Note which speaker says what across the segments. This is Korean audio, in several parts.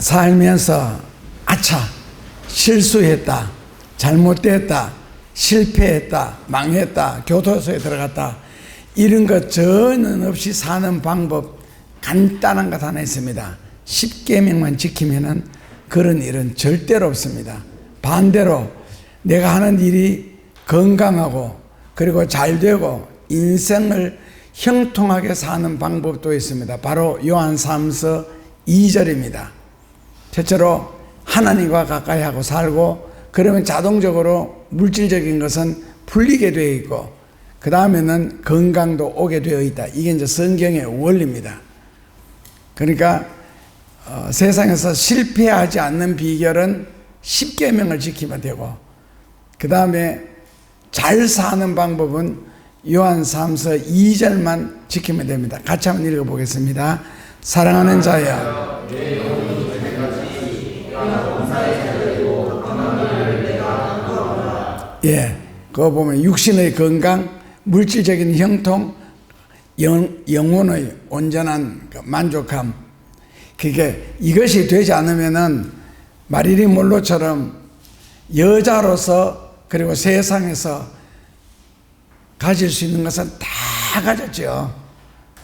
Speaker 1: 살면서 아차, 실수했다, 잘못됐다, 실패했다, 망했다, 교도소에 들어갔다, 이런 것 전혀 없이 사는 방법 간단한 것 하나 있습니다. 10계명만 지키면은 그런 일은 절대로 없습니다. 반대로 내가 하는 일이 건강하고 그리고 잘 되고 인생을 형통하게 사는 방법도 있습니다. 바로 요한 3서 2절입니다. 첫째로 하나님과 가까이 하고 살고, 그러면 자동적으로 물질적인 것은 풀리게 되어 있고, 그 다음에는 건강도 오게 되어 있다. 이게 이제 성경의 원리입니다. 그러니까 세상에서 실패하지 않는 비결은 10계명을 지키면 되고, 그 다음에 잘 사는 방법은 요한 3서 2절만 지키면 됩니다. 같이 한번 읽어보겠습니다. 사랑하는 자야, 그거 보면 육신의 건강, 물질적인 형통, 영혼의 온전한 만족함, 그게 이것이 되지 않으면은 마릴린 monroe처럼 여자로서 그리고 세상에서 가질 수 있는 것은 다 가졌죠.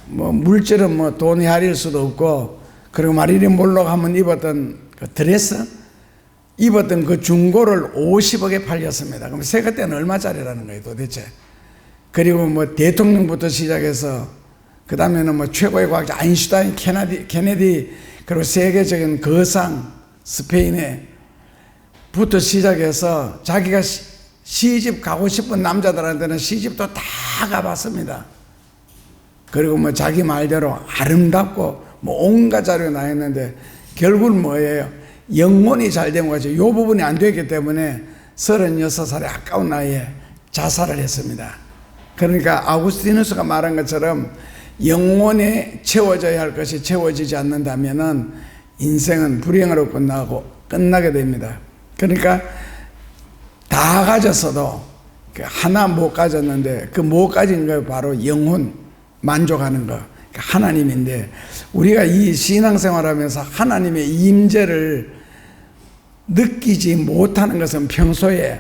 Speaker 1: 뭐 물질은 뭐 돈이 아릴 수도 없고, 그리고 마릴린 monroe가 한번 입었던 그 드레스, 입었던 그 중고를 50억에 팔렸습니다. 그럼 새 그때는 얼마짜리라는 거예요, 도대체. 그리고 뭐 대통령부터 시작해서 그 다음에는 뭐 최고의 과학자 아인슈타인, 케네디, 그리고 세계적인 거상 스페인에 부터 시작해서 자기가 시집 가고 싶은 남자들한테는 시집도 다 가봤습니다. 그리고 뭐 자기 말대로 아름답고 뭐 온갖 자료가 나 있는데 결국은 뭐예요? 영혼이 잘 된 거죠. 이 부분이 안 되기 때문에 36살의 아까운 나이에 자살을 했습니다. 그러니까 아우구스티누스가 말한 것처럼 영혼에 채워져야 할 것이 채워지지 않는다면은 인생은 불행으로 끝나게 됩니다. 그러니까 다 가졌어도 하나 못 가졌는데 그 못 가진 거 바로 영혼 만족하는 거, 하나님인데, 우리가 이 신앙생활하면서 하나님의 임재를 느끼지 못하는 것은 평소에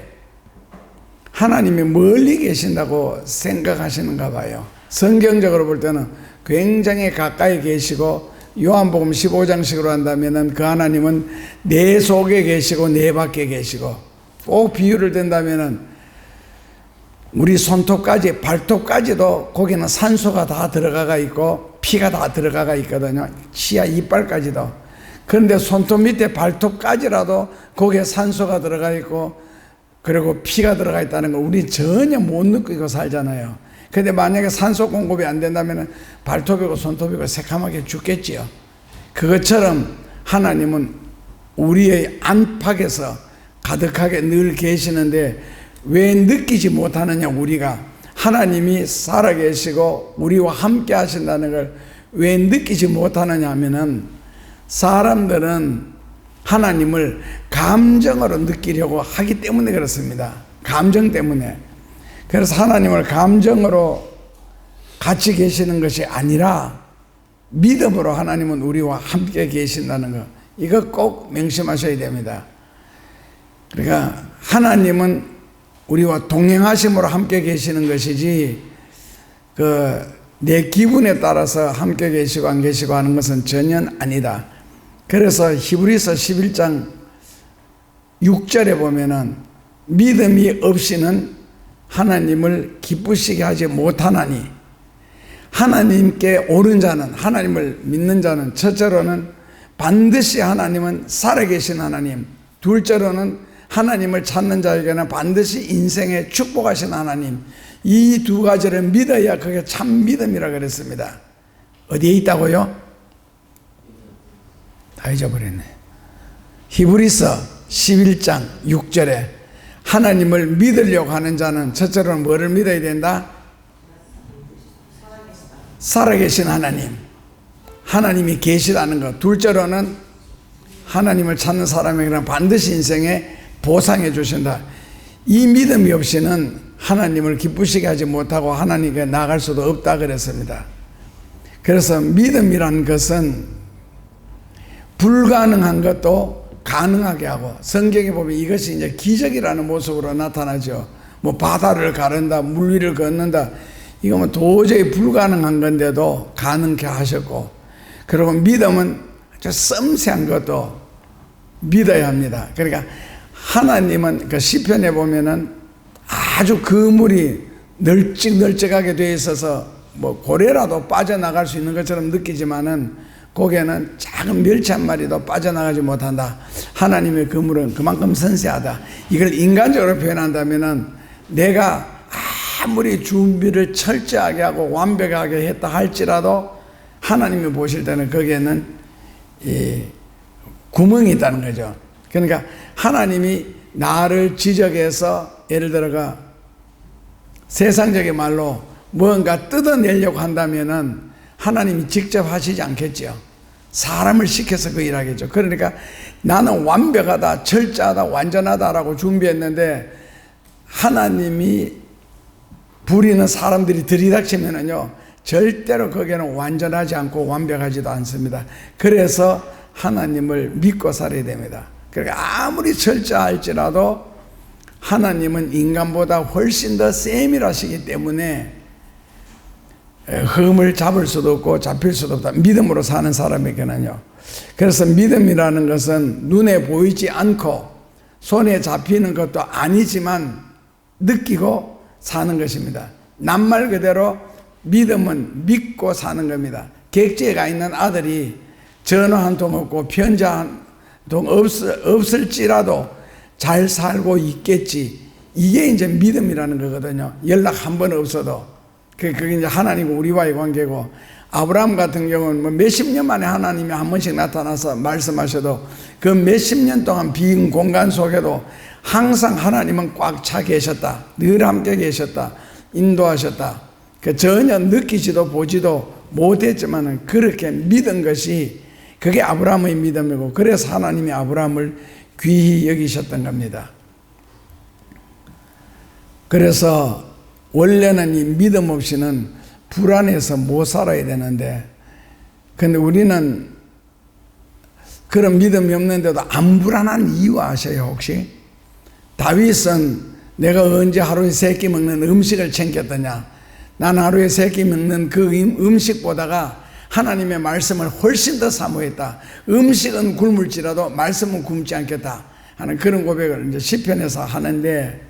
Speaker 1: 하나님이 멀리 계신다고 생각하시는가 봐요. 성경적으로 볼 때는 굉장히 가까이 계시고, 요한복음 15장식으로 한다면은 그 하나님은 내 속에 계시고 내 밖에 계시고, 꼭 비유를 댄다면은 우리 손톱까지 발톱까지도 거기는 산소가 다 들어가가 있고 피가 다 들어가가 있거든요. 치아 이빨까지도. 그런데 손톱 밑에 발톱까지라도 거기에 산소가 들어가 있고 그리고 피가 들어가 있다는 걸 우리 전혀 못 느끼고 살잖아요. 그런데 만약에 산소 공급이 안 된다면 발톱이고 손톱이고 새카맣게 죽겠지요. 그것처럼 하나님은 우리의 안팎에서 가득하게 늘 계시는데 왜 느끼지 못하느냐? 우리가 하나님이 살아계시고 우리와 함께 하신다는 걸 왜 느끼지 못하느냐 하면은, 사람들은 하나님을 감정으로 느끼려고 하기 때문에 그렇습니다. 감정 때문에. 그래서 하나님을 감정으로 같이 계시는 것이 아니라 믿음으로 하나님은 우리와 함께 계신다는 것, 이거 꼭 명심하셔야 됩니다. 그러니까 하나님은 우리와 동행하심으로 함께 계시는 것이지 내 기분에 따라서 함께 계시고 안 계시고 하는 것은 전혀 아니다. 그래서 히브리서 11장 6절에 보면은 믿음이 없이는 하나님을 기쁘시게 하지 못하나니, 하나님께 오른 자는, 하나님을 믿는 자는 첫째로는 반드시 하나님은 살아계신 하나님, 둘째로는 하나님을 찾는 자에게는 반드시 인생에 축복하신 하나님, 이 두 가지를 믿어야 그게 참 믿음이라 그랬습니다. 어디에 있다고요? 다 잊어버렸네. 히브리서 11장 6절에 하나님을 믿으려고 하는 자는 첫째로는 뭐를 믿어야 된다? 살아계신 하나님, 하나님이 계시다는 것. 둘째로는 하나님을 찾는 사람에게는 반드시 인생에 보상해 주신다. 이 믿음이 없이는 하나님을 기쁘시게 하지 못하고 하나님께 나아갈 수도 없다 그랬습니다. 그래서 믿음이란 것은 불가능한 것도 가능하게 하고, 성경에 보면 이것이 이제 기적이라는 모습으로 나타나죠. 뭐 바다를 가른다, 물 위를 걷는다, 이거 뭐 도저히 불가능한 건데도 가능케 하셨고, 그리고 믿음은 아주 섬세한 것도 믿어야 합니다. 그러니까 하나님은 그 시편에 보면은 아주 그물이 널찍널찍하게 되어 있어서 뭐 고래라도 빠져나갈 수 있는 것처럼 느끼지만은 거기에는 작은 멸치 한 마리도 빠져나가지 못한다. 하나님의 그물은 그만큼 선세하다. 이걸 인간적으로 표현한다면은 내가 아무리 준비를 철저하게 하고 완벽하게 했다 할지라도 하나님이 보실 때는 거기에는 이 구멍이 있다는 거죠. 그러니까 하나님이 나를 지적해서 예를 들어가 세상적인 말로 뭔가 뜯어내려고 한다면은 하나님이 직접 하시지 않겠죠. 사람을 시켜서 그 일하겠죠. 그러니까 나는 완벽하다, 철저하다, 완전하다라고 준비했는데 하나님이 부리는 사람들이 들이닥치면은요, 절대로 거기에는 완전하지 않고 완벽하지도 않습니다. 그래서 하나님을 믿고 살아야 됩니다. 그러니까 아무리 철저할지라도 하나님은 인간보다 훨씬 더 세밀하시기 때문에 흠을 잡을 수도 없고 잡힐 수도 없다. 믿음으로 사는 사람에게는요. 그래서 믿음이라는 것은 눈에 보이지 않고 손에 잡히는 것도 아니지만 느끼고 사는 것입니다. 낱말 그대로 믿음은 믿고 사는 겁니다. 객지에 가 있는 아들이 전화 한 통 없고 편지 한 통 없을지라도 잘 살고 있겠지. 이게 이제 믿음이라는 거거든요. 연락 한 번 없어도. 그게 이제 하나님과 우리와의 관계고, 아브라함 같은 경우는 뭐 몇십 년 만에 하나님이 한 번씩 나타나서 말씀하셔도 그 몇십 년 동안 빈 공간 속에도 항상 하나님은 꽉 차 계셨다. 늘 함께 계셨다. 인도하셨다. 전혀 느끼지도 보지도 못했지만 그렇게 믿은 것이 그게 아브라함의 믿음이고, 그래서 하나님이 아브라함을 귀히 여기셨던 겁니다. 그래서 원래는 이 믿음 없이는 불안해서 못 살아야 되는데, 근데 우리는 그런 믿음이 없는데도 안 불안한 이유 아세요 혹시? 다윗은 내가 언제 하루에 3끼 먹는 음식을 챙겼더냐? 난 하루에 3끼 먹는 그 음식보다가 하나님의 말씀을 훨씬 더 사모했다. 음식은 굶을지라도 말씀은 굶지 않겠다 하는 그런 고백을 이제 시편에서 하는데,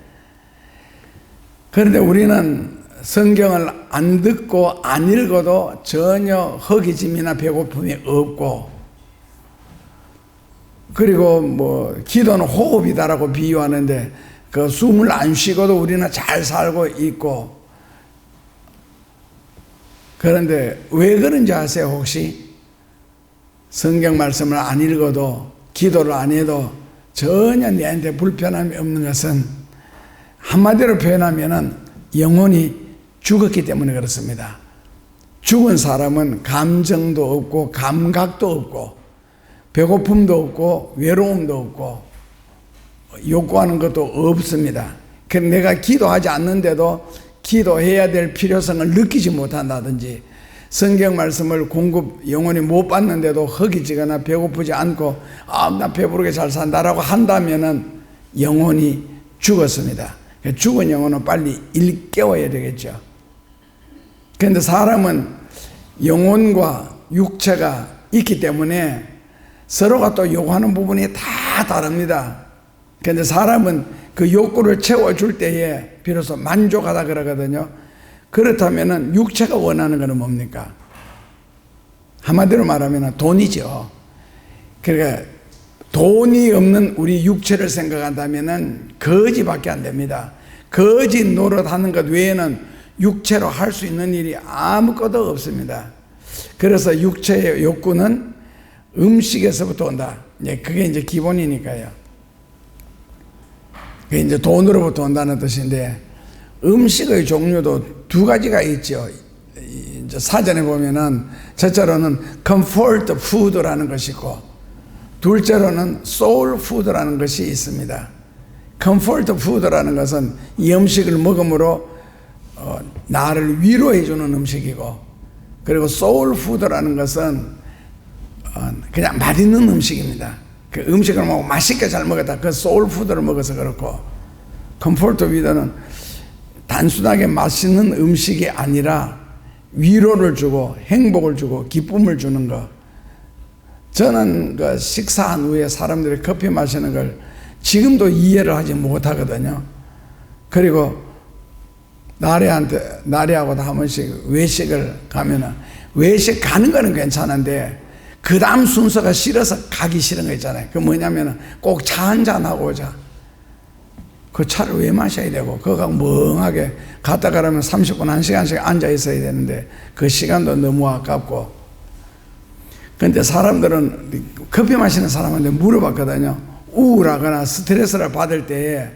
Speaker 1: 그런데 우리는 성경을 안 듣고 안 읽어도 전혀 허기짐이나 배고픔이 없고, 그리고 뭐 기도는 호흡이다라고 비유하는데 그 숨을 안 쉬고도 우리는 잘 살고 있고, 그런데 왜 그런지 아세요 혹시? 성경 말씀을 안 읽어도 기도를 안 해도 전혀 내한테 불편함이 없는 것은 한마디로 표현하면은 영혼이 죽었기 때문에 그렇습니다. 죽은 사람은 감정도 없고 감각도 없고 배고픔도 없고 외로움도 없고 욕구하는 것도 없습니다. 그래서 내가 기도하지 않는데도 기도해야 될 필요성을 느끼지 못한다든지, 성경 말씀을 공급 영원히 못 받는데도 허기지거나 배고프지 않고 나 배부르게 잘 산다라고 한다면은 영혼이 죽었습니다. 죽은 영혼은 빨리 일깨워야 되겠죠. 그런데 사람은 영혼과 육체가 있기 때문에 서로가 또 요구하는 부분이 다 다릅니다. 그런데 사람은 그 욕구를 채워줄 때에 비로소 만족하다 그러거든요. 그렇다면 육체가 원하는 것은 뭡니까? 한마디로 말하면 돈이죠. 그러니까 돈이 없는 우리 육체를 생각한다면 거지밖에 안 됩니다. 거지 노릇하는 것 외에는 육체로 할 수 있는 일이 아무것도 없습니다. 그래서 육체의 욕구는 음식에서부터 온다. 그게 이제 기본이니까요. 그게 이제 돈으로부터 온다는 뜻인데, 음식의 종류도 2가지가 있죠. 이제 사전에 보면은 첫째로는 comfort food라는 것이 있고, 둘째로는 soul food라는 것이 있습니다. comfort food라는 것은 이 음식을 먹음으로 나를 위로해 주는 음식이고, 그리고 soul food라는 것은 그냥 맛있는 음식입니다. 그 음식을 먹고 맛있게 잘 먹었다. 그 소울푸드를 먹어서 그렇고, 컴포트 푸드는 단순하게 맛있는 음식이 아니라 위로를 주고 행복을 주고 기쁨을 주는 거. 저는 그 식사한 후에 사람들이 커피 마시는 걸 지금도 이해를 하지 못하거든요. 그리고 나리하고도 한 번씩 외식을 가면은, 외식 가는 거는 괜찮은데 그 다음 순서가 싫어서 가기 싫은 거 있잖아요. 그 뭐냐면은 꼭 차 한잔 하고 오자. 그 차를 왜 마셔야 되고, 그거 멍하게 갔다 가려면 30분, 1시간씩 앉아 있어야 되는데 그 시간도 너무 아깝고. 근데 사람들은, 커피 마시는 사람한테 물어봤거든요. 우울하거나 스트레스를 받을 때에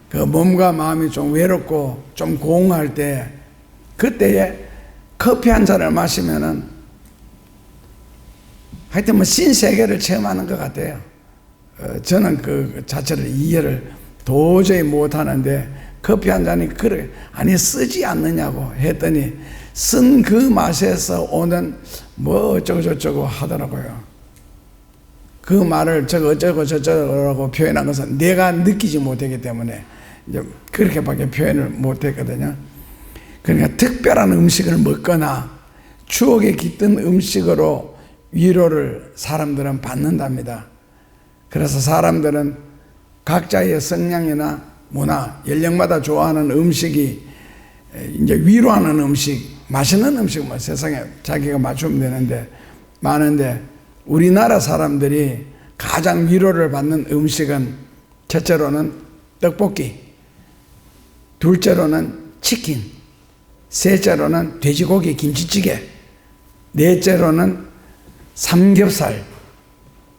Speaker 1: 그 몸과 마음이 좀 외롭고 좀 공허할 때, 그때에 커피 한 잔을 마시면은 하여튼 뭐 신세계를 체험하는 것 같아요. 저는 그 자체를 이해를 도저히 못하는데, 커피 한 잔이 그래 아니 쓰지 않느냐고 했더니 쓴 그 맛에서 오는 뭐 어쩌고 저쩌고 하더라고요. 그 말을 저거 어쩌고 저쩌고라고 표현한 것은 내가 느끼지 못하기 때문에 이제 그렇게밖에 표현을 못했거든요. 그러니까 특별한 음식을 먹거나 추억에 깃든 음식으로 위로를 사람들은 받는답니다. 그래서 사람들은 각자의 성향이나 문화, 연령마다 좋아하는 음식이 이제 위로하는 음식, 맛있는 음식, 뭐 세상에 자기가 맞추면 되는데 많은데, 우리나라 사람들이 가장 위로를 받는 음식은 첫째로는 떡볶이, 둘째로는 치킨, 셋째로는 돼지고기 김치찌개, 넷째로는 삼겹살,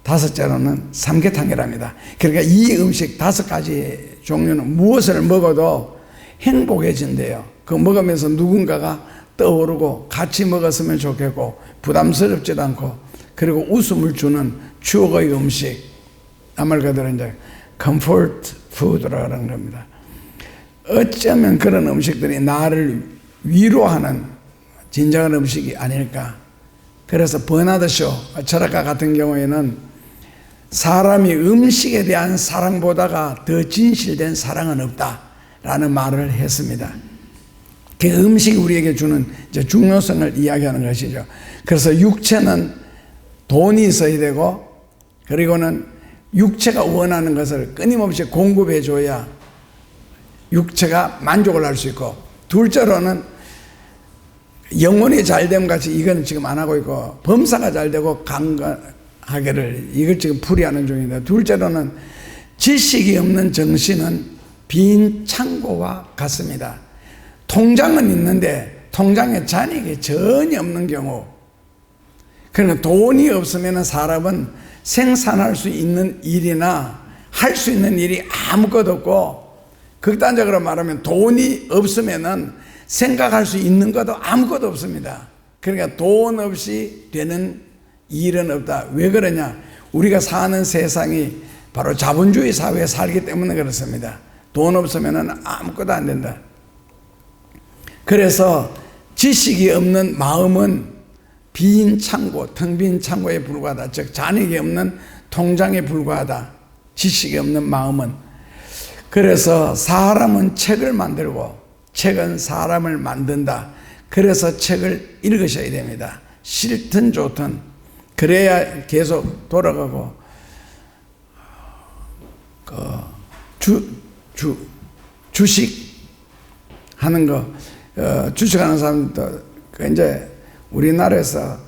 Speaker 1: 다섯째로는 삼계탕이랍니다. 그러니까 이 음식 5가지 종류는 무엇을 먹어도 행복해진대요. 그거 먹으면서 누군가가 떠오르고 같이 먹었으면 좋겠고 부담스럽지도 않고, 그리고 웃음을 주는 추억의 음식, 말 그대로 이제 컴포트 푸드라는 겁니다. 어쩌면 그런 음식들이 나를 위로하는 진정한 음식이 아닐까. 그래서 버나드 쇼 철학가 같은 경우에는 사람이 음식에 대한 사랑보다가 더 진실된 사랑은 없다라는 말을 했습니다. 그 음식이 우리에게 주는 이제 중요성을 이야기하는 것이죠. 그래서 육체는 돈이 있어야 되고, 그리고는 육체가 원하는 것을 끊임없이 공급해 줘야 육체가 만족을 할 수 있고, 둘째로는 영혼이 잘됨 같이 이건 지금 안 하고 있고, 범사가 잘 되고 강건하기를 이걸 지금 풀이하는 중인데, 둘째로는 지식이 없는 정신은 빈 창고와 같습니다. 통장은 있는데 통장에 잔액이 전혀 없는 경우, 그러니까 돈이 없으면 사람은 생산할 수 있는 일이나 할 수 있는 일이 아무것도 없고, 극단적으로 말하면 돈이 없으면 생각할 수 있는 것도 아무것도 없습니다. 그러니까 돈 없이 되는 일은 없다. 왜 그러냐? 우리가 사는 세상이 바로 자본주의 사회에 살기 때문에 그렇습니다. 돈 없으면 아무것도 안 된다. 그래서 지식이 없는 마음은 빈 창고, 텅 빈 창고에 불과하다. 즉 잔액이 없는 통장에 불과하다. 지식이 없는 마음은. 그래서 사람은 책을 만들고 책은 사람을 만든다. 그래서 책을 읽으셔야 됩니다. 싫든 좋든. 그래야 계속 돌아가고, 주식 하는 거, 주식하는 사람도 이제 우리나라에서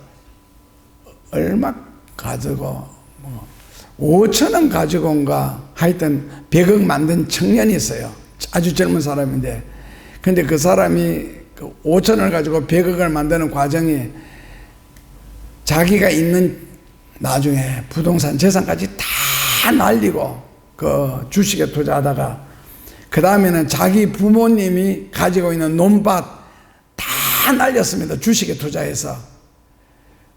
Speaker 1: 얼마 가지고 5천원 가지고인가 하여튼 100억 만든 청년이 있어요. 아주 젊은 사람인데, 근데 그 사람이 5천원을 가지고 100억을 만드는 과정이 자기가 있는 나중에 부동산 재산까지 다 날리고 그 주식에 투자하다가, 그 다음에는 자기 부모님이 가지고 있는 논밭 다 날렸습니다. 주식에 투자해서.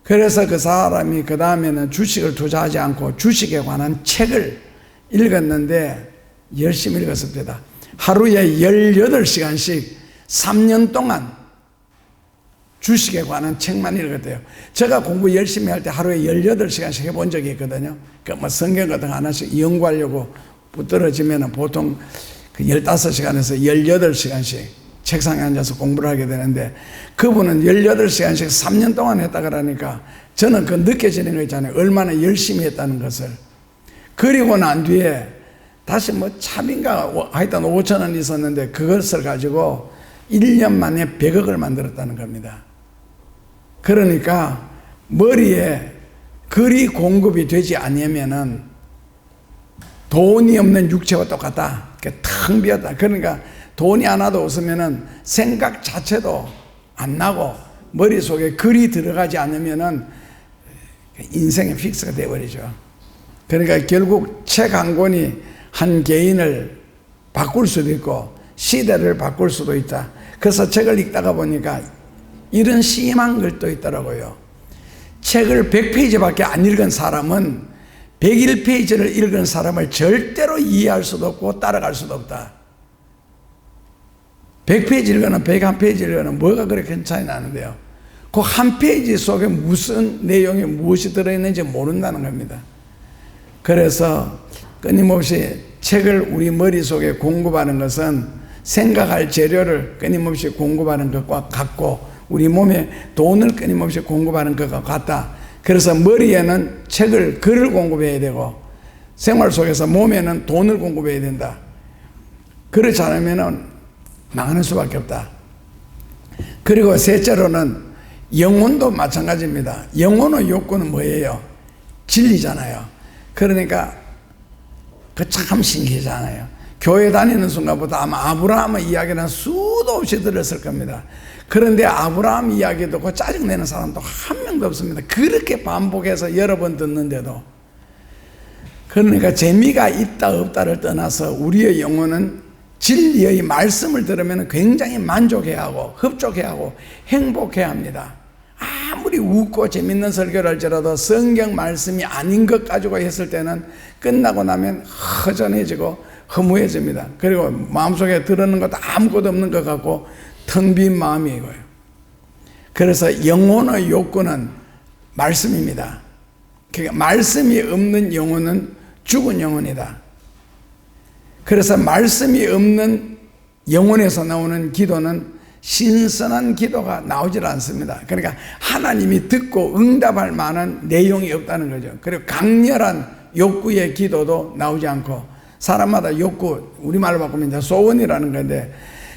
Speaker 1: 그래서 그 사람이 그 다음에는 주식을 투자하지 않고 주식에 관한 책을 읽었는데 열심히 읽었습니다. 하루에 18시간씩 3년 동안 주식에 관한 책만 읽었대요. 제가 공부 열심히 할 때 하루에 18시간씩 해본 적이 있거든요. 뭐 성경 같은 거 하나씩 연구하려고 붙들어지면 보통 그 15시간에서 18시간씩 책상에 앉아서 공부를 하게 되는데, 그분은 18시간씩 3년 동안 했다 그러니까 저는 그 느껴지는 거 있잖아요. 얼마나 열심히 했다는 것을. 그리고 난 뒤에 다시 뭐 차인가 하여튼 5,000원 있었는데 그것을 가지고 1년 만에 100억을 만들었다는 겁니다. 그러니까 머리에 글이 공급이 되지 않으면은 돈이 없는 육체와 똑같다. 텅 비었다. 그러니까 돈이 하나도 없으면은 생각 자체도 안 나고 머릿속에 글이 들어가지 않으면은 인생의 픽스가 되어버리죠. 그러니까 결국 책 한 권이 한 개인을 바꿀 수도 있고 시대를 바꿀 수도 있다. 그래서 책을 읽다가 보니까 이런 심한 글도 있더라고요. 책을 100페이지밖에 안 읽은 사람은 101페이지를 읽은 사람을 절대로 이해할 수도 없고 따라갈 수도 없다. 100페이지 읽거나 101페이지 읽거나 뭐가 그렇게 큰 차이 나는데요. 그 한 페이지 속에 무슨 내용이 무엇이 들어있는지 모른다는 겁니다. 그래서 끊임없이 책을 우리 머릿속에 공급하는 것은 생각할 재료를 끊임없이 공급하는 것과 같고, 우리 몸에 돈을 끊임없이 공급하는 것과 같다. 그래서 머리에는 글을 공급해야 되고 생활 속에서 몸에는 돈을 공급해야 된다. 그렇지 않으면 망하는 수밖에 없다. 그리고 셋째로는 영혼도 마찬가지입니다. 영혼의 욕구는 뭐예요? 진리잖아요. 그러니까 그 참 신기하잖아요. 교회 다니는 순간부터 아마 아브라함의 이야기는 수도 없이 들었을 겁니다. 그런데 아브라함 이야기 듣고 짜증내는 사람도 한 명도 없습니다. 그렇게 반복해서 여러 번 듣는데도. 그러니까 재미가 있다 없다를 떠나서 우리의 영혼은 진리의 말씀을 들으면 굉장히 만족해야 하고 흡족해야 하고 행복해야 합니다. 아무리 웃고 재밌는 설교를 할지라도 성경 말씀이 아닌 것 가지고 했을 때는 끝나고 나면 허전해지고 허무해집니다. 그리고 마음속에 들었는 것도 아무것도 없는 것 같고 텅 빈 마음이고요. 그래서 영혼의 욕구는 말씀입니다. 그러니까 말씀이 없는 영혼은 죽은 영혼이다. 그래서 말씀이 없는 영혼에서 나오는 기도는 신선한 기도가 나오질 않습니다. 그러니까 하나님이 듣고 응답할 만한 내용이 없다는 거죠. 그리고 강렬한 욕구의 기도도 나오지 않고, 사람마다 욕구, 우리말로 바꾸면 이제 소원이라는 건데,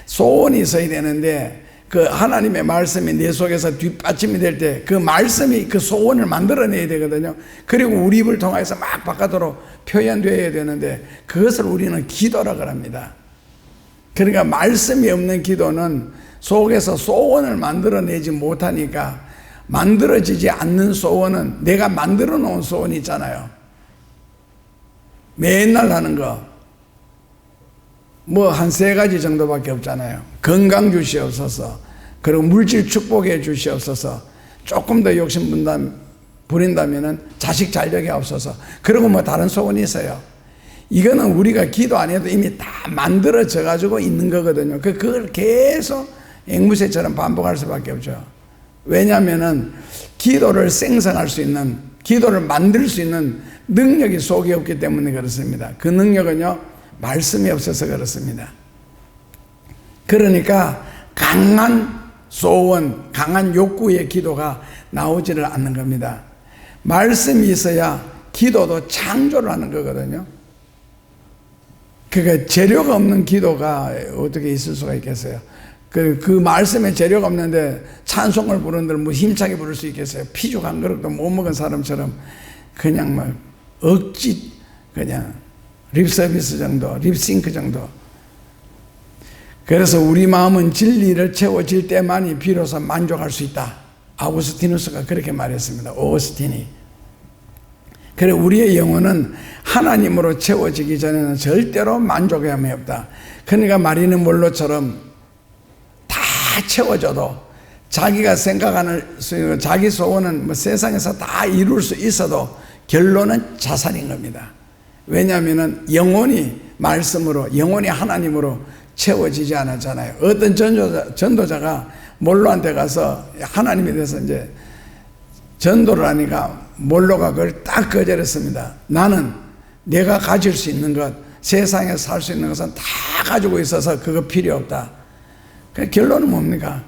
Speaker 1: 소원이 있어야 되는데 그 하나님의 말씀이 내 속에서 뒷받침이 될 때 그 말씀이 그 소원을 만들어내야 되거든요. 그리고 우리 입을 통해서 막 바깥으로 표현되어야 되는데 그것을 우리는 기도라고 합니다. 그러니까 말씀이 없는 기도는 속에서 소원을 만들어내지 못하니까, 만들어지지 않는 소원은 내가 만들어 놓은 소원이 있잖아요. 맨날 하는 거 뭐 한 3가지 정도밖에 없잖아요. 건강 주시옵소서, 그리고 물질 축복해 주시옵소서, 조금 더 욕심 부린다면은 자식 잘 되게 하옵소서, 그리고 뭐 다른 소원이 있어요. 이거는 우리가 기도 안 해도 이미 다 만들어져 가지고 있는 거거든요. 그걸 계속 앵무새처럼 반복할 수밖에 없죠. 왜냐하면은 기도를 생성할 수 있는, 기도를 만들 수 있는 능력이 속에 없기 때문에 그렇습니다. 그 능력은요, 말씀이 없어서 그렇습니다. 그러니까 강한 소원, 강한 욕구의 기도가 나오지를 않는 겁니다. 말씀이 있어야 기도도 창조를 하는 거거든요. 그러니까 재료가 없는 기도가 어떻게 있을 수가 있겠어요? 그 말씀에 재료가 없는데 찬송을 부르는들 뭐 힘차게 부를 수 있겠어요? 피죽 한 그릇도 못 먹은 사람처럼 그냥 막 억지, 그냥 립서비스 정도, 립싱크 정도. 그래서 우리 마음은 진리를 채워질 때만이 비로소 만족할 수 있다. 아우구스티누스가 그렇게 말했습니다. 오거스틴이. 그래, 우리의 영혼은 하나님으로 채워지기 전에는 절대로 만족함이 없다. 그러니까 마리는 몰로처럼 다 채워져도 자기가 생각하는 자기 소원은 뭐 세상에서 다 이룰 수 있어도 결론은 자살인 겁니다. 왜냐하면 영혼이 말씀으로, 영혼이 하나님으로 채워지지 않았잖아요. 어떤 전도자가 몰로한테 가서 하나님에 대해서 이제 전도를 하니까 몰로가 그걸 딱 거절했습니다. 나는 내가 가질 수 있는 것, 세상에 살 수 있는 것은 다 가지고 있어서 그거 필요 없다. 그 결론은 뭡니까?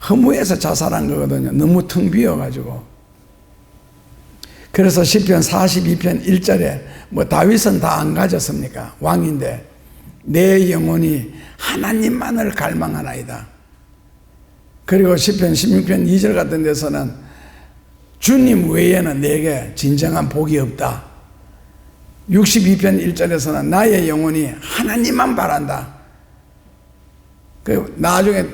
Speaker 1: 허무해서 자살한 거거든요. 너무 텅 비어가지고. 그래서 시편 42편 1절에 뭐 다윗은 다 안 가졌습니까? 왕인데 내 영혼이 하나님만을 갈망하나이다. 그리고 시편 16편 2절 같은 데서는 주님 외에는 내게 진정한 복이 없다. 62편 1절에서는 나의 영혼이 하나님만 바란다. 그 나중에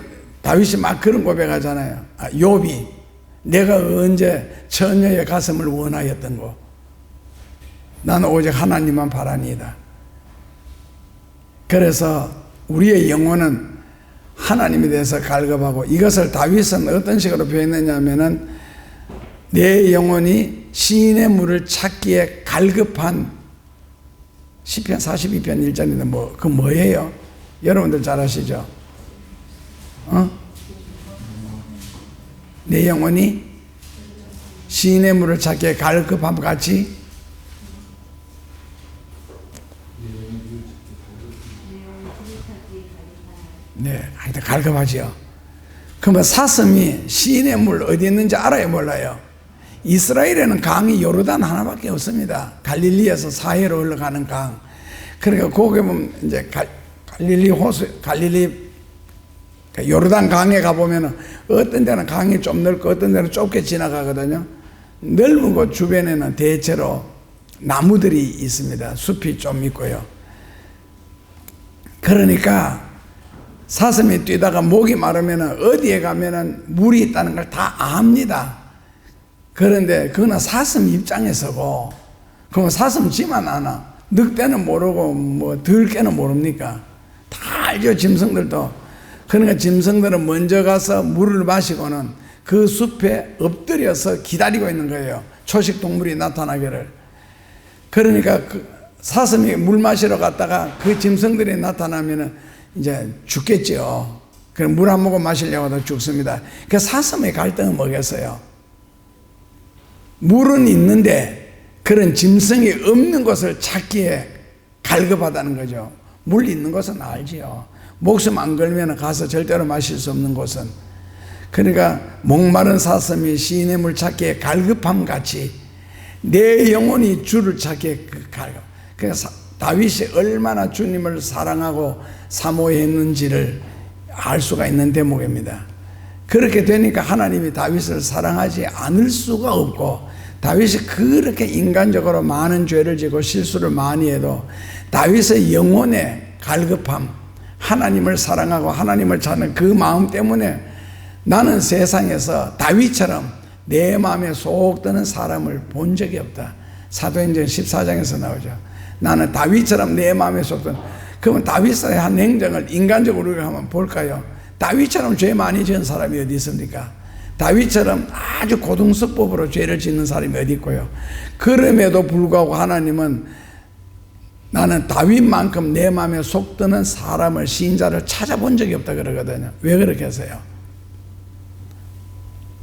Speaker 1: 다윗이 막 그런 고백하잖아요. 욥이 내가 언제 처녀의 가슴을 원하였던 거. 나는 오직 하나님만 바라니이다. 그래서 우리의 영혼은 하나님에 대해서 갈급하고, 이것을 다윗은 어떤 식으로 표현했냐면은 내 영혼이 시인의 물을 찾기에 갈급한, 시편 42편 1절인데 그 뭐예요? 여러분들 잘 아시죠? 내 영혼이 시인의 물을 찾기에 갈급함 같이 하여튼 갈급하지요. 그러면 사슴이 시인의 물 어디 있는지 알아요, 몰라요? 이스라엘에는 강이 요르단 하나밖에 없습니다. 갈릴리에서 사해로 흘러가는 강. 그러니까 거기 보면 이제 갈릴리 요르단 강에 가보면은 어떤 데는 강이 좀 넓고 어떤 데는 좁게 지나가거든요. 넓은 곳 주변에는 대체로 나무들이 있습니다. 숲이 좀 있고요. 그러니까 사슴이 뛰다가 목이 마르면은 어디에 가면은 물이 있다는 걸 다 압니다. 그런데 그거는 사슴 입장에서고, 그건 사슴 지만 아나. 늑대는 모르고 뭐 들개는 모릅니까? 다 알죠, 짐승들도. 그러니까 짐승들은 먼저 가서 물을 마시고는 그 숲에 엎드려서 기다리고 있는 거예요. 초식 동물이 나타나기를. 그러니까 그 사슴이 물 마시러 갔다가 그 짐승들이 나타나면은 이제 죽겠죠. 그럼 물 한 모금 마시려고 하다 죽습니다. 그 사슴의 갈등은 뭐겠어요? 물은 있는데 그런 짐승이 없는 곳을 찾기에 갈급하다는 거죠. 물 있는 곳은 알지요. 목숨 안 걸면 가서 절대로 마실 수 없는 곳은. 그러니까 목마른 사슴이 시인의 물 찾기에 갈급함 같이 내 영혼이 주를 찾기에 갈급. 그래서 다윗이 얼마나 주님을 사랑하고 사모했는지를 알 수가 있는 대목입니다. 그렇게 되니까 하나님이 다윗을 사랑하지 않을 수가 없고, 다윗이 그렇게 인간적으로 많은 죄를 지고 실수를 많이 해도 다윗의 영혼의 갈급함, 하나님을 사랑하고 하나님을 찾는 그 마음 때문에 나는 세상에서 다윗처럼 내 마음에 쏙 드는 사람을 본 적이 없다. 사도행전 14장에서 나오죠. 나는 다윗처럼 내 마음에 쏙 드는. 그러면 다윗의 한 행정을 인간적으로 우리가 한번 볼까요? 다윗처럼 죄 많이 지은 사람이 어디 있습니까? 다윗처럼 아주 고등수법으로 죄를 짓는 사람이 어디 있고요? 그럼에도 불구하고 하나님은 나는 다윗만큼 내 마음에 속 드는 사람을, 시인자를 찾아본 적이 없다 그러거든요. 왜 그렇게 하세요?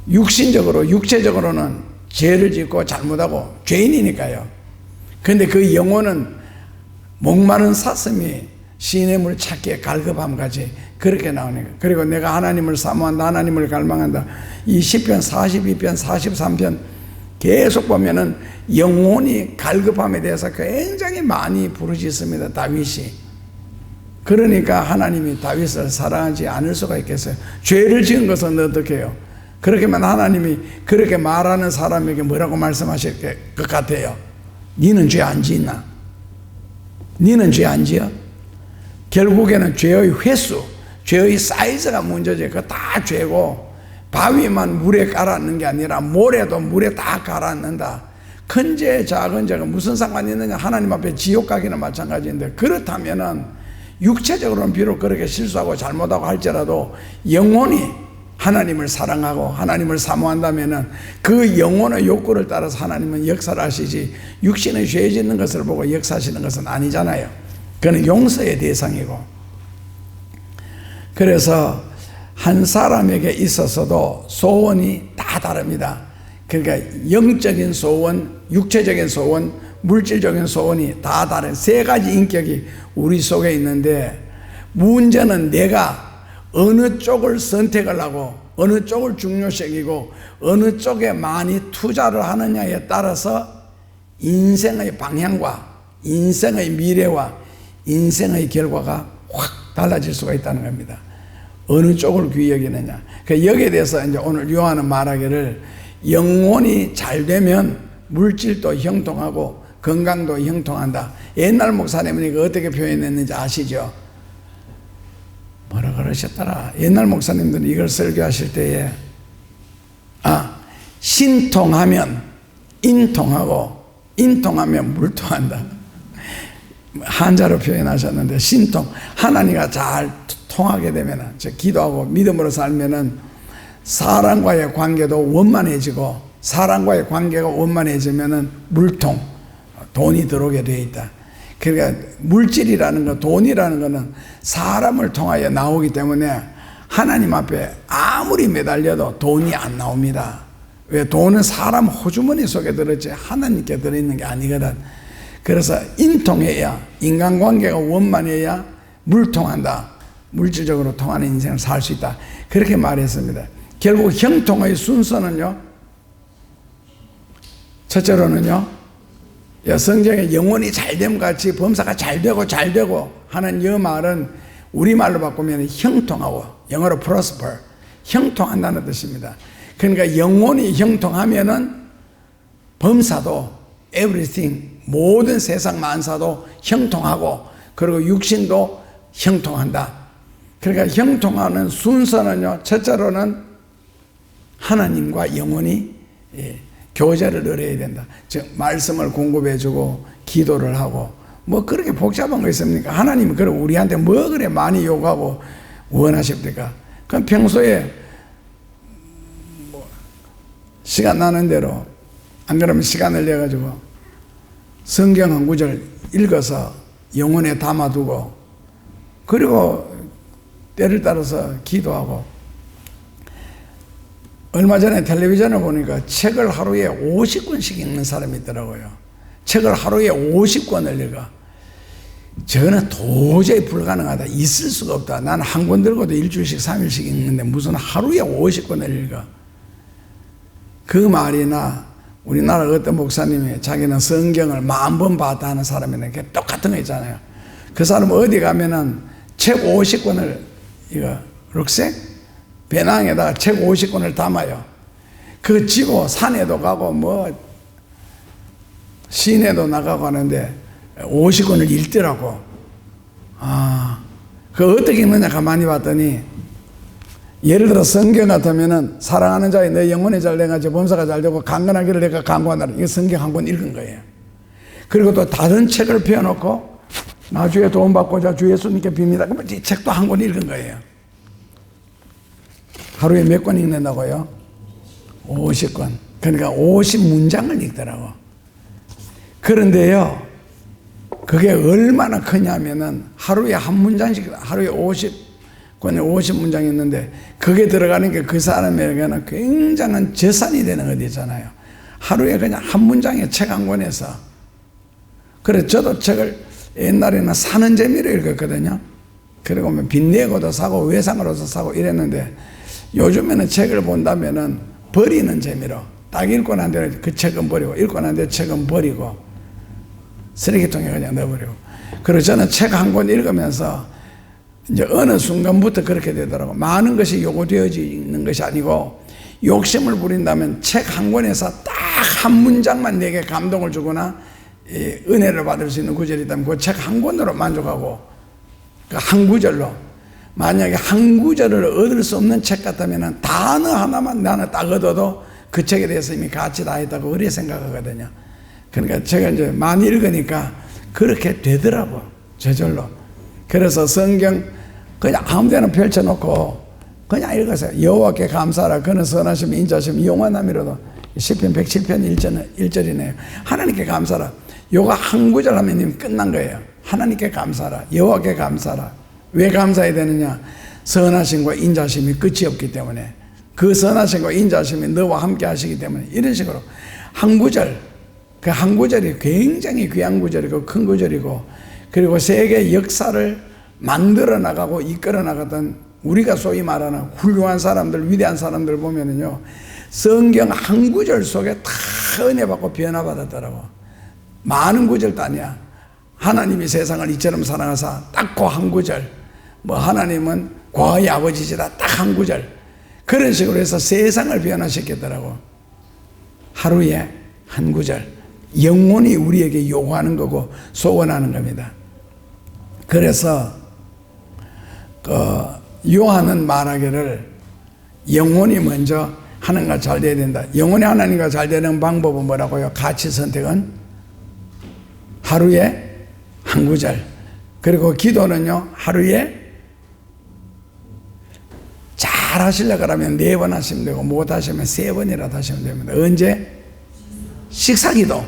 Speaker 1: 육신적으로, 육체적으로는 죄를 짓고 잘못하고 죄인이니까요. 그런데 그 영혼은 목마른 사슴이 시인의 물 찾기에 갈급함 같이 그렇게 나오니까. 그리고 내가 하나님을 사모한다, 하나님을 갈망한다. 이 시편 42편, 43편 계속 보면은 영혼이 갈급함에 대해서 굉장히 많이 부르짖습니다, 다윗이. 그러니까 하나님이 다윗을 사랑하지 않을 수가 있겠어요? 죄를 지은 것은 어떻게 해요? 그렇게만 하나님이 그렇게 말하는 사람에게 뭐라고 말씀하실 것 같아요? 니는 죄 안 지었나? 니는 죄 안 지어? 결국에는 죄의 횟수, 죄의 사이즈가 문제지. 그거 다 죄고, 바위만 물에 가라앉는 게 아니라 모래도 물에 다 가라앉는다. 큰 죄, 작은 죄가 무슨 상관이 있느냐? 하나님 앞에 지옥 가기나 마찬가지인데, 그렇다면은 육체적으로는 비록 그렇게 실수하고 잘못하고 할지라도 영혼이 하나님을 사랑하고 하나님을 사모한다면은 그 영혼의 욕구를 따라서 하나님은 역사를 하시지, 육신의 죄 짓는 것을 보고 역사하시는 것은 아니잖아요. 그건 용서의 대상이고. 그래서 한 사람에게 있어서도 소원이 다 다릅니다. 그러니까 영적인 소원, 육체적인 소원, 물질적인 소원이 다 다른 세 가지 인격이 우리 속에 있는데, 문제는 내가 어느 쪽을 선택을 하고 어느 쪽을 중요시하고 어느 쪽에 많이 투자를 하느냐에 따라서 인생의 방향과 인생의 미래와 인생의 결과가 확 달라질 수가 있다는 겁니다. 어느 쪽을 귀히 여기느냐. 여기에 대해서 이제 오늘 요한은 말하기를, 영혼이 잘 되면 물질도 형통하고 건강도 형통한다. 옛날 목사님은 이거 어떻게 표현했는지 아시죠? 뭐라 그러셨더라? 옛날 목사님들은 이걸 설교하실 때에, 신통하면 인통하고 인통하면 물통한다. 한자로 표현하셨는데, 신통, 하나님과 잘 통하게 되면, 기도하고 믿음으로 살면은 사람과의 관계도 원만해지고, 사람과의 관계가 원만해지면은 물통, 돈이 들어오게 되어 있다. 그러니까 물질이라는 거, 돈이라는 거는 사람을 통하여 나오기 때문에 하나님 앞에 아무리 매달려도 돈이 안 나옵니다. 왜? 돈은 사람 호주머니 속에 들었지 하나님께 들어있는 게 아니거든. 그래서 인통해야, 인간관계가 원만해야 물통한다. 물질적으로 통하는 인생을 살 수 있다. 그렇게 말했습니다. 결국 형통의 순서는요, 첫째로는요, 성경에 영혼이 잘됨 같이 범사가 잘되고 하는 이 말은 우리말로 바꾸면 형통하고, 영어로 prosper, 형통한다는 뜻입니다. 그러니까 영혼이 형통하면은 범사도, everything, 모든 세상 만사도 형통하고, 그리고 육신도 형통한다. 그러니까 형통하는 순서는요, 첫째로는 하나님과 영혼이 교제를 늘어야 된다. 즉 말씀을 공급해주고 기도를 하고, 뭐 그렇게 복잡한 거 있습니까? 하나님이 그래 우리한테 뭐 그래 많이 요구하고 원하십니까? 그럼 평소에 뭐 시간 나는 대로, 안 그러면 시간을 내 가지고 성경 한 구절 읽어서 영혼에 담아두고, 그리고 때를 따라서 기도하고. 얼마 전에 텔레비전을 보니까 책을 하루에 50권씩 읽는 사람이 있더라고요. 책을 하루에 50권을 읽어. 저거는 도저히 불가능하다. 있을 수가 없다. 나는 한 권 들고도 일주일씩 3일씩 읽는데 무슨 하루에 50권을 읽어. 그 말이나 우리나라 어떤 목사님이 자기는 성경을 10,000번 봤다 하는 사람이랑 똑같은 거 있잖아요. 그 사람은 어디 가면은 책 50권을 이거 룩색 배낭에다가 책 50권을 담아요. 그거 지고 산에도 가고 뭐 시내도 나가고 하는데 50권을 읽더라고. 그거 어떻게 읽느냐 가만히 봤더니, 예를 들어 성경 같으면은 사랑하는 자의 내 영혼이 잘 돼가지고 범사가 잘 되고 강건하기를 내가 강구한다. 이거 성경 한 권 읽은 거예요. 그리고 또 다른 책을 펴놓고 나 주에 도움 받고자 주 예수님께 빕니다. 그러면 이 책도 한 권 읽은 거예요. 하루에 몇 권 읽는다고요? 50권. 그러니까 50문장을 읽더라고. 그런데요, 그게 얼마나 크냐면은 하루에 한 문장씩, 하루에 50권에 50문장이 있는데, 그게 들어가는 게 그 사람에게는 굉장한 재산이 되는 것 있잖아요. 하루에 그냥 한 문장에 책 한 권에서. 그래, 저도 책을 옛날에는 사는 재미로 읽었거든요. 그리고 뭐 빚내고도 사고 외상으로도 사고 이랬는데, 요즘에는 책을 본다면은 버리는 재미로 딱 읽고 난 뒤에 그 책은 버리고, 읽고 난 뒤에 책은 버리고 쓰레기통에 그냥 넣어버리고. 그리고 저는 책 한 권 읽으면서 이제 어느 순간부터 그렇게 되더라고. 많은 것이 요구되어지는 것이 아니고, 욕심을 부린다면 책 한 권에서 딱 한 문장만 내게 감동을 주거나 은혜를 받을 수 있는 구절이 있다면 그 책 한 권으로 만족하고, 그 한 구절로. 만약에 한 구절을 얻을 수 없는 책 같다면 단어 하나만 나는 딱 얻어도 그 책에 대해서 이미 가치 다 했다고 그렇게 생각하거든요. 그러니까 제가 이제 많이 읽으니까 그렇게 되더라고, 저절로. 그래서 성경 그냥 아무 데나 펼쳐놓고 그냥 읽으세요. 여호와께 감사하라. 그는 선하시며 인자시며 영원함이로도. 시편 107편 1절이네요. 하나님께 감사하라. 요거 한 구절 하면 끝난 거예요. 하나님께 감사하라. 여호와께 감사하라. 왜 감사해야 되느냐? 선하심과 인자심이 끝이 없기 때문에, 그 선하심과 인자심이 너와 함께 하시기 때문에, 이런 식으로 한 구절, 그 한 구절이 굉장히 귀한 구절이고 큰 구절이고, 그리고 세계 역사를 만들어 나가고 이끌어 나가던 우리가 소위 말하는 훌륭한 사람들, 위대한 사람들 보면은요, 성경 한 구절 속에 다 은혜 받고 변화받았더라고. 많은 구절도 아니야. 하나님이 세상을 이처럼 사랑하사, 딱 그 한 구절. 뭐 하나님은 과의 아버지시다, 딱 한 구절. 그런 식으로 해서 세상을 변화시켰더라고. 하루에 한 구절. 영원히 우리에게 요구하는 거고 소원하는 겁니다. 그래서 요한은 말하기를 영원히 먼저 하나님과 잘 돼야 된다. 영원히 하나님과 잘 되는 방법은 뭐라고요? 가치 선택은 하루에 한 구절. 그리고 기도는요, 하루에 잘 하시려고 하면 4번 하시면 되고, 못 하시면 3번이라도 하시면 됩니다. 언제? 식사기도.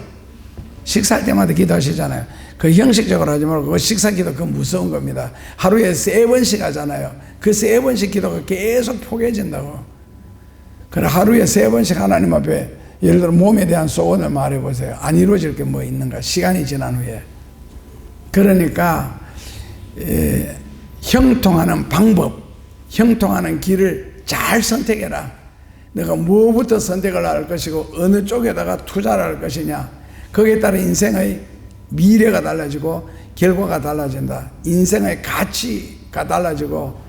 Speaker 1: 식사할 때마다 기도하시잖아요. 그 형식적으로 하지 말고, 그 식사기도 그건 무서운 겁니다. 하루에 3번씩 하잖아요. 그 3번씩 기도가 계속 포개진다고. 그래, 하루에 3번씩 하나님 앞에, 예를 들어 몸에 대한 소원을 말해보세요. 안 이루어질 게 뭐 있는가? 시간이 지난 후에. 그러니까 형통하는 방법, 형통하는 길을 잘 선택해라. 내가 뭐부터 선택을 할 것이고 어느 쪽에다가 투자를 할 것이냐, 거기에 따라 인생의 미래가 달라지고 결과가 달라진다. 인생의 가치가 달라지고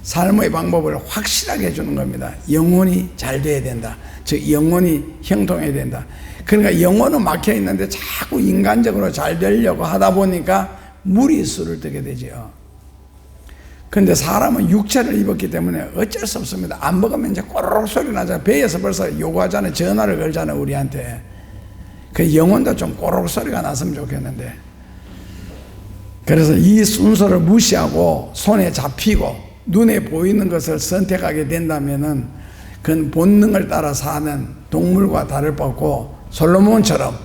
Speaker 1: 삶의 방법을 확실하게 해주는 겁니다. 영혼이 잘 돼야 된다. 즉 영혼이 형통해야 된다. 그러니까 영혼은 막혀 있는데 자꾸 인간적으로 잘 되려고 하다 보니까 무리수를 뜨게 되죠. 근데 사람은 육체를 입었기 때문에 어쩔 수 없습니다. 안 먹으면 이제 꼬르륵 소리 나잖아요. 배에서 벌써 요구하잖아요. 전화를 걸잖아요, 우리한테. 그 영혼도 좀 꼬르륵 소리가 났으면 좋겠는데. 그래서 이 순서를 무시하고 손에 잡히고 눈에 보이는 것을 선택하게 된다면은 그건 본능을 따라 사는 동물과 다를 바 없고, 솔로몬처럼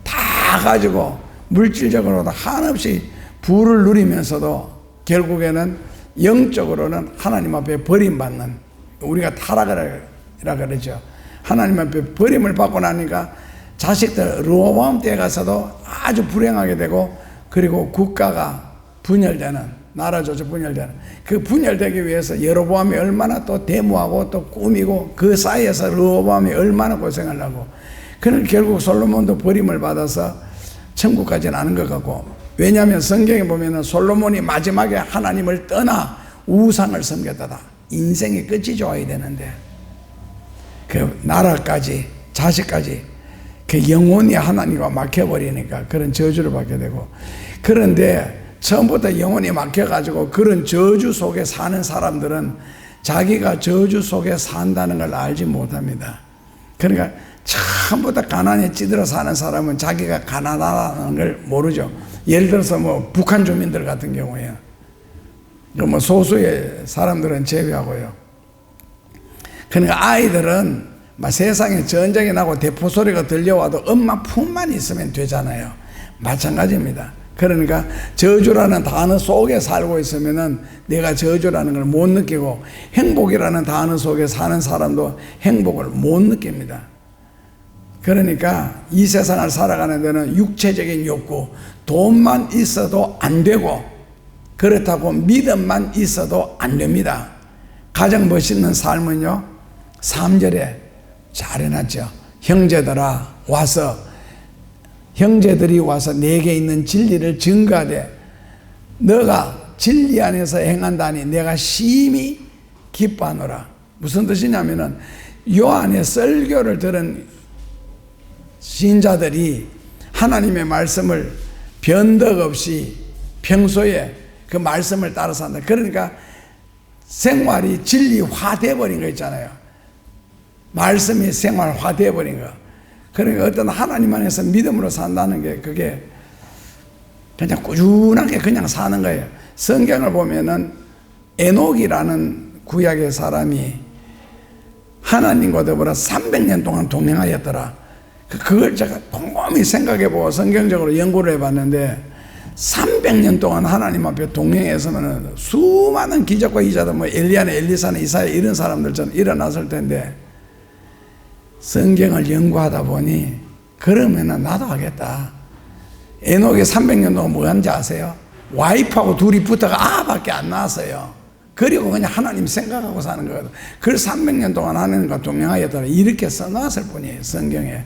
Speaker 1: 다 가지고 물질적으로도 한없이 부를 누리면서도 결국에는 영적으로는 하나님 앞에 버림받는, 우리가 타락이라 그러죠. 하나님 앞에 버림을 받고 나니까 자식들 르호보암 때에 가서도 아주 불행하게 되고, 그리고 국가가 분열되는, 나라 조직 분열되는, 그 분열되기 위해서 여로보암이 얼마나 또 데모하고 또 꾸미고, 그 사이에서 르호보암이 얼마나 고생을 하고, 그는 결국 솔로몬도 버림을 받아서 천국 가지는 않은 것 같고, 왜냐하면 성경에 보면은 솔로몬이 마지막에 하나님을 떠나 우상을 섬겼다다. 인생의 끝이 좋아야 되는데 그 나라까지 자식까지 그 영혼이 하나님과 막혀버리니까 그런 저주를 받게 되고, 그런데 처음부터 영혼이 막혀가지고 그런 저주 속에 사는 사람들은 자기가 저주 속에 산다는 걸 알지 못합니다. 그러니까 처음부터 가난에 찌들어 사는 사람은 자기가 가난하다는 걸 모르죠. 예를 들어서 뭐 북한 주민들 같은 경우에 뭐 소수의 사람들은 제외하고요. 그러니까 아이들은 막 세상에 전쟁이 나고 대포 소리가 들려와도 엄마 품만 있으면 되잖아요. 마찬가지입니다. 그러니까 저주라는 단어 속에 살고 있으면은 내가 저주라는 걸 못 느끼고, 행복이라는 단어 속에 사는 사람도 행복을 못 느낍니다. 그러니까 이 세상을 살아가는 데는 육체적인 욕구, 돈만 있어도 안 되고, 그렇다고 믿음만 있어도 안 됩니다. 가장 멋있는 삶은요, 3절에 잘 해놨죠. 형제들이 와서 내게 있는 진리를 증거하되 너가 진리 안에서 행한다니 내가 심히 기뻐하노라. 무슨 뜻이냐면은 요한의 설교를 들은 신자들이 하나님의 말씀을 변덕 없이 평소에 그 말씀을 따라 산다. 그러니까 생활이 진리화 되어버린 거 있잖아요. 말씀이 생활화 되어버린 거. 그러니까 어떤 하나님 안에서 믿음으로 산다는 게 그게 그냥 꾸준하게 그냥 사는 거예요. 성경을 보면은 에녹이라는 구약의 사람이 하나님과 더불어 300년 동안 동행하였더라. 그걸 제가 곰곰이 생각해보고 성경적으로 연구를 해봤는데 300년 동안 하나님 앞에 동행했으면 수많은 기적과 이자들, 뭐 엘리야나 엘리사나 이사야 이런 사람들 전 일어났을 텐데, 성경을 연구하다 보니 그러면은 나도 하겠다. 에녹이 300년 동안 뭐 하는지 아세요? 와이프하고 둘이 붙어가 아밖에 안 나왔어요. 그리고 그냥 하나님 생각하고 사는 거거든. 그걸 300년 동안 하나님과 동행하였다 이렇게 써놨을 뿐이에요, 성경에.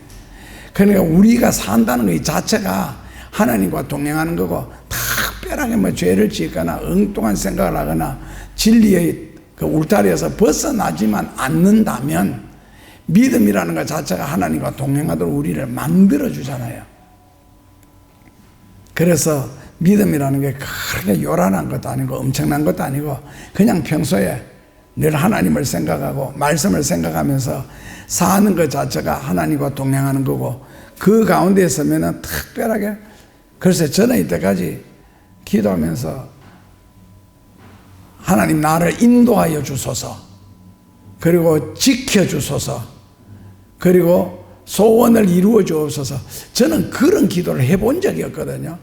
Speaker 1: 그러니까 우리가 산다는 것 자체가 하나님과 동행하는 거고, 특별하게 뭐 죄를 짓거나 엉뚱한 생각을 하거나 진리의 그 울타리에서 벗어나지만 않는다면, 믿음이라는 것 자체가 하나님과 동행하도록 우리를 만들어 주잖아요. 그래서 믿음이라는 게 그렇게 요란한 것도 아니고 엄청난 것도 아니고, 그냥 평소에 늘 하나님을 생각하고 말씀을 생각하면서 사는 것 자체가 하나님과 동행하는 거고, 그 가운데 있으면은 특별하게, 글쎄 저는 이때까지 기도하면서 하나님 나를 인도하여 주소서, 그리고 지켜 주소서, 그리고 소원을 이루어 주옵소서, 저는 그런 기도를 해본 적이 없거든요.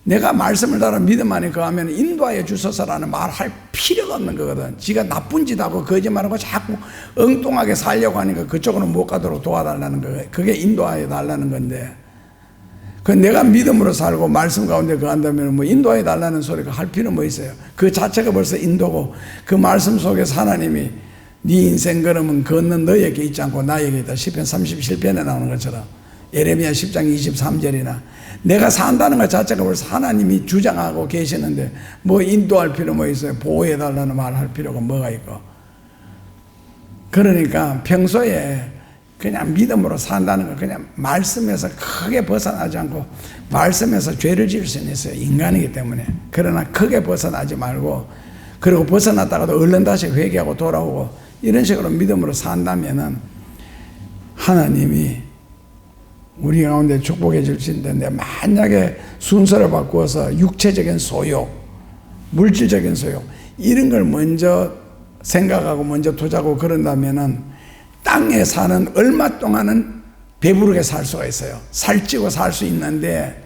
Speaker 1: 내가 말씀을 따라 믿음 안에 거하면 인도하여 주소서라는 말 할 필요가 없는 거거든. 지가 나쁜 짓 하고 거짓말하고 자꾸 엉뚱하게 살려고 하니까 그쪽으로 못 가도록 도와달라는 거예요. 그게 인도하여 달라는 건데, 그 내가 믿음으로 살고 말씀 가운데 거한다면 뭐 인도하여 달라는 소리가 할 필요 뭐 있어요. 그 자체가 벌써 인도고, 그 말씀 속에서 하나님이 네 인생 걸음은 걷는 너에게 있지 않고 나에게 있다, 시편 37편에 나오는 것처럼, 예레미야 10장 23절이나 내가 산다는 것 자체가 벌써 하나님이 주장하고 계시는데 뭐 인도할 필요 뭐 있어요. 보호해달라는 말 할 필요가 뭐가 있고. 그러니까 평소에 그냥 믿음으로 산다는 거, 그냥 말씀에서 크게 벗어나지 않고, 말씀에서 죄를 지을 수는 있어요, 인간이기 때문에. 그러나 크게 벗어나지 말고, 그리고 벗어났다가도 얼른 다시 회개하고 돌아오고 이런 식으로 믿음으로 산다면은 하나님이 우리 가운데 축복해 줄 수 있는데, 만약에 순서를 바꾸어서 육체적인 소욕, 물질적인 소욕 이런 걸 먼저 생각하고 먼저 투자하고 그런다면은 땅에 사는 얼마 동안은 배부르게 살 수가 있어요. 살찌고 살 수 있는데,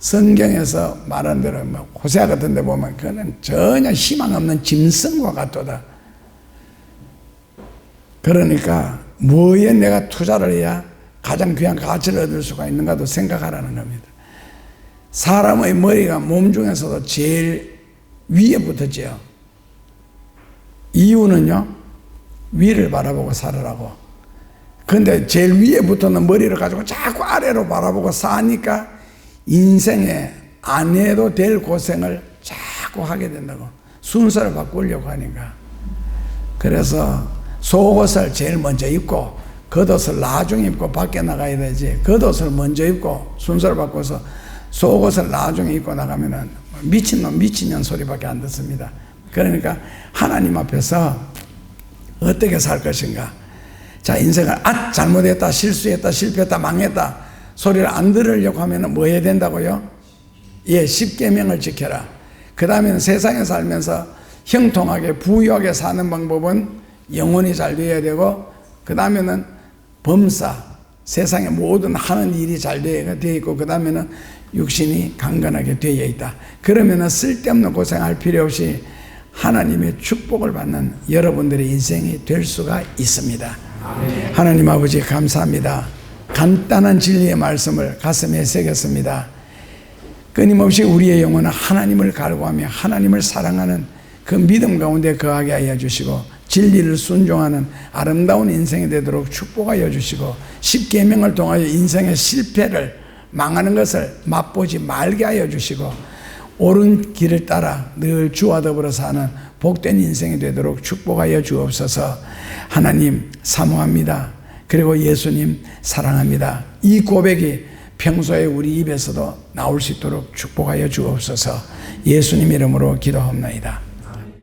Speaker 1: 성경에서 말한 대로 뭐 호세아 같은 데 보면 그는 전혀 희망 없는 짐승과 같도다. 그러니까 뭐에 내가 투자를 해야 가장 귀한 가치를 얻을 수가 있는가도 생각하라는 겁니다. 사람의 머리가 몸 중에서도 제일 위에 붙었지요. 이유는요, 위를 바라보고 살으라고. 근데 제일 위에 붙었는 머리를 가지고 자꾸 아래로 바라보고 사니까 인생에 안 해도 될 고생을 자꾸 하게 된다고. 순서를 바꾸려고 하니까. 그래서 속옷을 제일 먼저 입고 겉옷을 나중에 입고 밖에 나가야 되지, 겉옷을 먼저 입고 순서를 바꿔서 속옷을 나중에 입고 나가면은 미친놈 미친년 소리밖에 안 듣습니다. 그러니까 하나님 앞에서 어떻게 살 것인가. 자, 인생을 잘못했다, 실수했다, 실패했다, 망했다 소리를 안 들으려고 하면 뭐 해야 된다고요? 예, 10계명을 지켜라. 그 다음에는 세상에 살면서 형통하게 부유하게 사는 방법은 영혼이 잘 되어야 되고, 그 다음에는 범사, 세상의 모든 하는 일이 잘 되어 있고, 그 다음에는 육신이 강건하게 되어 있다. 그러면은 쓸데없는 고생할 필요 없이 하나님의 축복을 받는 여러분들의 인생이 될 수가 있습니다. 아멘. 하나님 아버지 감사합니다. 간단한 진리의 말씀을 가슴에 새겼습니다. 끊임없이 우리의 영혼은 하나님을 갈구하며 하나님을 사랑하는 그 믿음 가운데 거하게 하여 주시고, 진리를 순종하는 아름다운 인생이 되도록 축복하여 주시고, 10계명을 통하여 인생의 실패를, 망하는 것을 맛보지 말게 하여 주시고, 옳은 길을 따라 늘 주와 더불어 사는 복된 인생이 되도록 축복하여 주옵소서. 하나님 사모합니다. 그리고 예수님 사랑합니다. 이 고백이 평소에 우리 입에서도 나올 수 있도록 축복하여 주옵소서. 예수님 이름으로 기도합니다.